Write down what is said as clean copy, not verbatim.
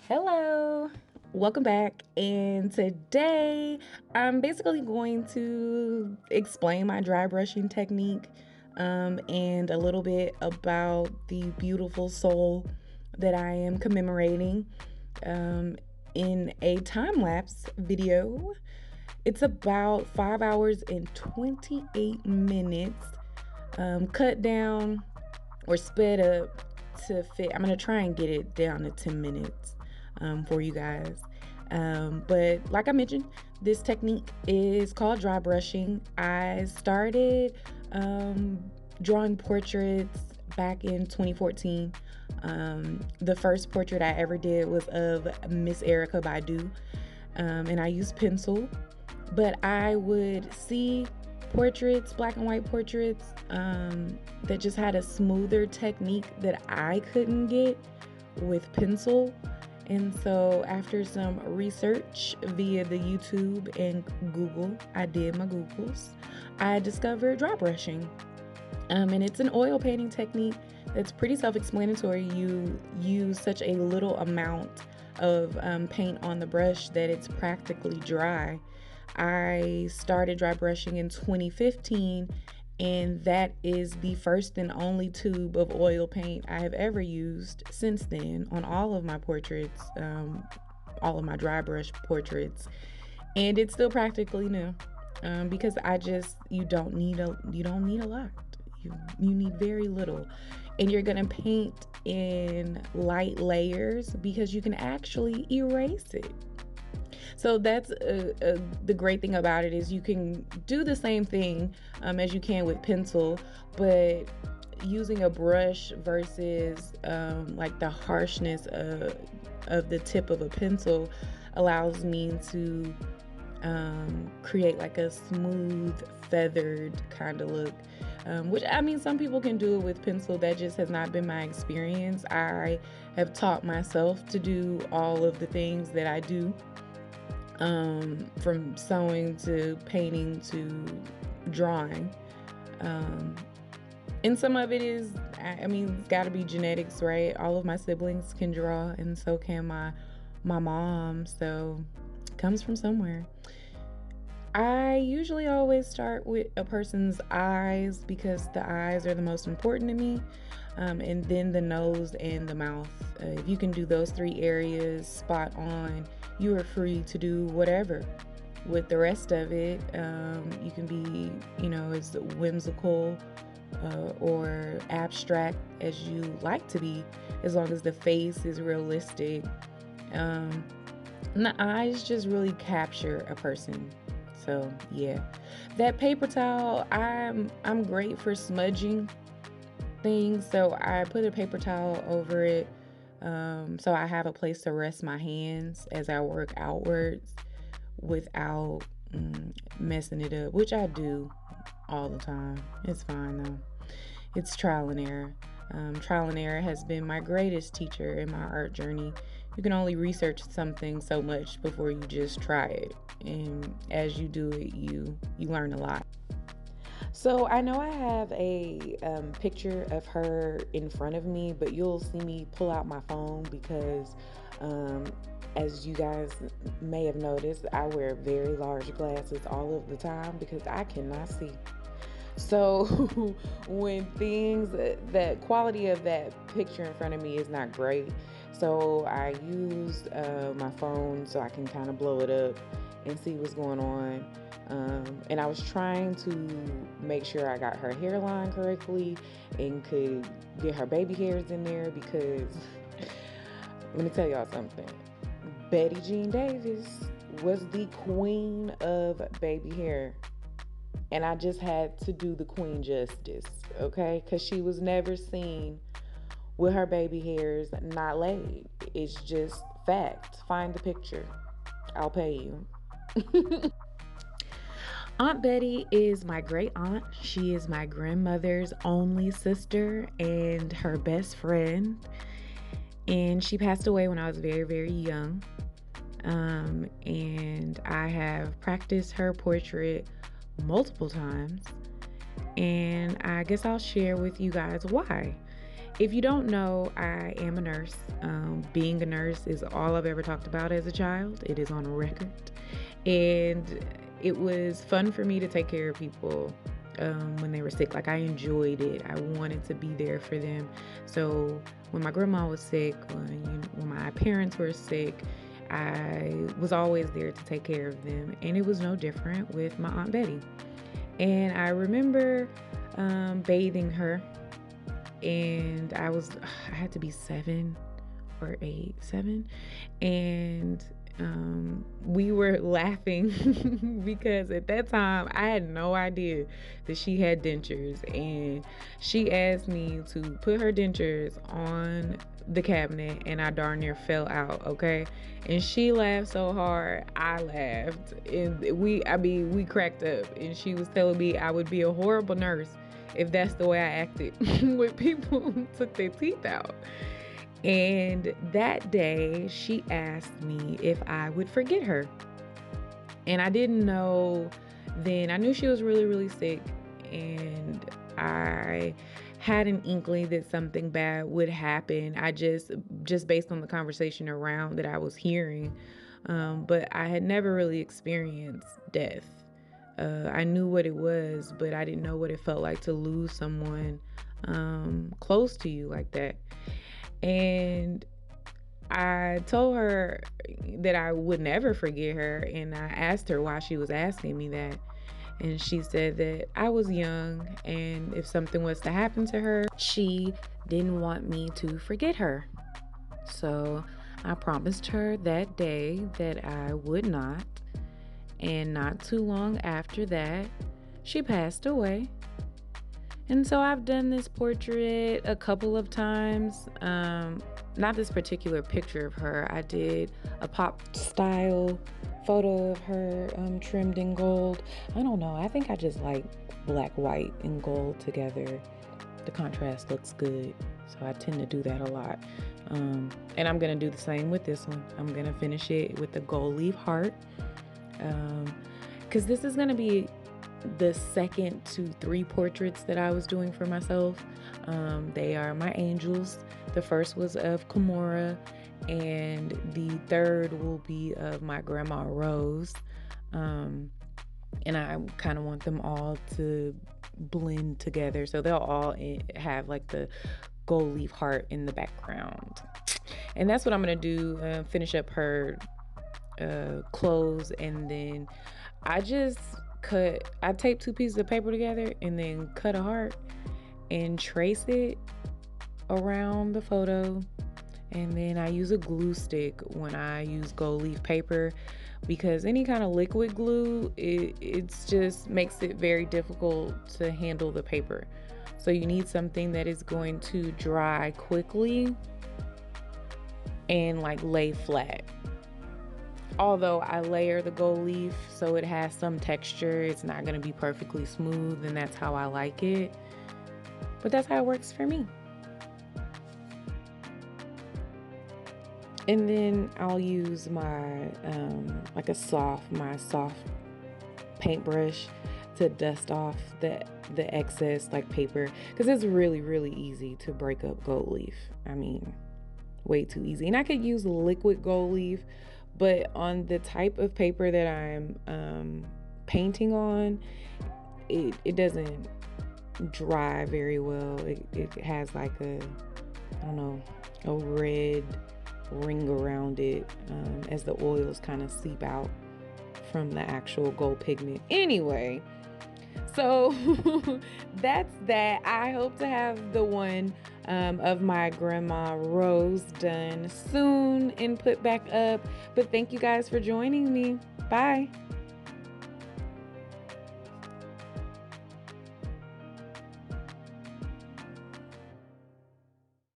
Hello, welcome back. And today I'm basically going to explain my dry brushing technique and a little bit about the beautiful soul that I am commemorating um, in a time lapse video. It's about 5 hours and 28 minutes, cut down or sped up to fit. I'm going to try and get it down to 10 minutes for you guys. But like I mentioned, this technique is called dry brushing. I started drawing portraits back in 2014. The first portrait I ever did was of Miss Erica Badu, and I used pencil. But I would see portraits, black and white portraits, that just had a smoother technique that I couldn't get with pencil. And so after some research via the YouTube and Google, I did my Googles, I discovered dry brushing. And it's an oil painting technique that's pretty self-explanatory. You use such a little amount of paint on the brush that it's practically dry. I started dry brushing in 2015, and that is the first and only tube of oil paint I have ever used since then on all of my portraits, all of my dry brush portraits, and it's still practically new, because you don't need a lot. You need very little, and you're gonna paint in light layers because you can actually erase it. So that's the great thing about it is you can do the same thing as you can with pencil, but using a brush versus like the harshness of the tip of a pencil allows me to create like a smooth, feathered kind of look. Which, I mean, some people can do it with pencil. That just has not been my experience. I have taught myself to do all of the things that I do, from sewing to painting to drawing. And some of it is, I mean, it's got to be genetics, right? All of my siblings can draw, and so can my mom. So it comes from somewhere. I usually always start with a person's eyes because the eyes are the most important to me, and then the nose and the mouth. If you can do those three areas spot on, you are free to do whatever. With the rest of it, you can be, as whimsical or abstract as you like to be, as long as the face is realistic. And the eyes just really capture a person. So yeah, that paper towel, I'm great for smudging things. So I put a paper towel over it, so I have a place to rest my hands as I work outwards without messing it up, which I do all the time. It's fine though. It's trial and error. Trial and error has been my greatest teacher in my art journey. You can only research something so much before you just try it, and as you do it, you learn a lot. So I know I have a picture of her in front of me, but you'll see me pull out my phone because, as you guys may have noticed, I wear very large glasses all of the time because I cannot see. So when that quality of that picture in front of me is not great, so I used my phone so I can kind of blow it up and see what's going on. And I was trying to make sure I got her hairline correctly and could get her baby hairs in there because let me tell y'all something. Betty Jean Davis was the queen of baby hair. And I just had to do the queen justice, okay? Because she was never seen with her baby hairs not laid. It's just fact. Find the picture. I'll pay you. Aunt Betty is my great aunt. She is my grandmother's only sister and her best friend. And she passed away when I was very, very young. And I have practiced her portrait multiple times. And I guess I'll share with you guys why. If you don't know, I am a nurse. Being a nurse is all I've ever talked about as a child. It is on record. And it was fun for me to take care of people when they were sick. Like, I enjoyed it. I wanted to be there for them. So when my grandma was sick, when my parents were sick, I was always there to take care of them. And it was no different with my Aunt Betty. And I remember bathing her, and I had to be 7 or 8, 7, and we were laughing because at that time I had no idea that she had dentures, and she asked me to put her dentures on the cabinet, and I darn near fell out. Okay, and she laughed so hard I laughed, and we cracked up, and she was telling me I would be a horrible nurse if that's the way I acted when people took their teeth out. And that day, she asked me if I would forget her. And I didn't know then. I knew she was really, really sick. And I had an inkling that something bad would happen. I just based on the conversation around that I was hearing. But I had never really experienced death. I knew what it was, but I didn't know what it felt like to lose someone close to you like that. And I told her that I would never forget her, and I asked her why she was asking me that. And she said that I was young, and if something was to happen to her, she didn't want me to forget her. So I promised her that day that I would not. And not too long after that, she passed away. And so I've done this portrait a couple of times. Not this particular picture of her. I did a pop style photo of her trimmed in gold. I don't know. I think I just like black, white, and gold together. The contrast looks good. So I tend to do that a lot. And I'm going to do the same with this one. I'm going to finish it with the gold leaf heart. Because this is going to be the second to 3 portraits that I was doing for myself. They are my angels. The first was of Kimora, and the third will be of my grandma Rose. And I kind of want them all to blend together, so they'll all have like the gold leaf heart in the background. And that's what I'm going to do, finish up her clothes, and then I tape 2 pieces of paper together and then cut a heart and trace it around the photo. And then I use a glue stick when I use gold leaf paper, because any kind of liquid glue, it's just makes it very difficult to handle the paper. So you need something that is going to dry quickly and like lay flat. Although I layer the gold leaf so it has some texture, it's not going to be perfectly smooth, and that's how I like it. But that's how it works for me. And then I'll use my soft paintbrush to dust off the excess like paper, because it's really, really easy to break up gold leaf. I mean, way too easy. And I could use liquid gold leaf, but on the type of paper that I'm painting on, it doesn't dry very well. It has like a red ring around it as the oils kind of seep out from the actual gold pigment. Anyway, so that's that. I hope to have the one of my grandma Rose done soon and put back up. But thank you guys for joining me. Bye.